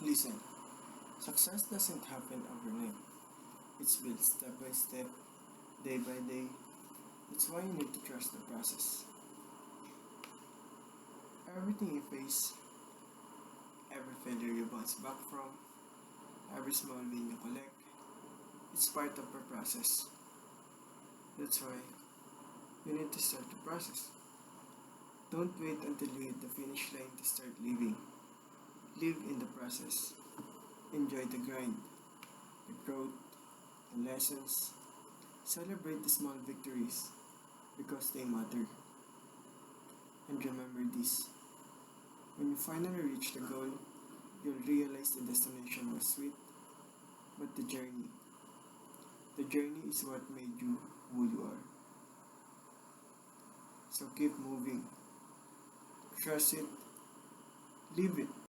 Listen, success doesn't happen overnight. It's built step by step, day by day. That's why you need to trust the process. Everything you face, every failure you bounce back from, every small win you collect, it's part of the process. That's why you need to start the process. Don't wait until you hit the finish line to start living. Live in the process. Enjoy the grind, the growth, the lessons. Celebrate the small victories because they matter. And remember this, when you finally reach the goal, you'll realize the destination was sweet, but the journey is what made you who you are. So keep moving, trust it, live it.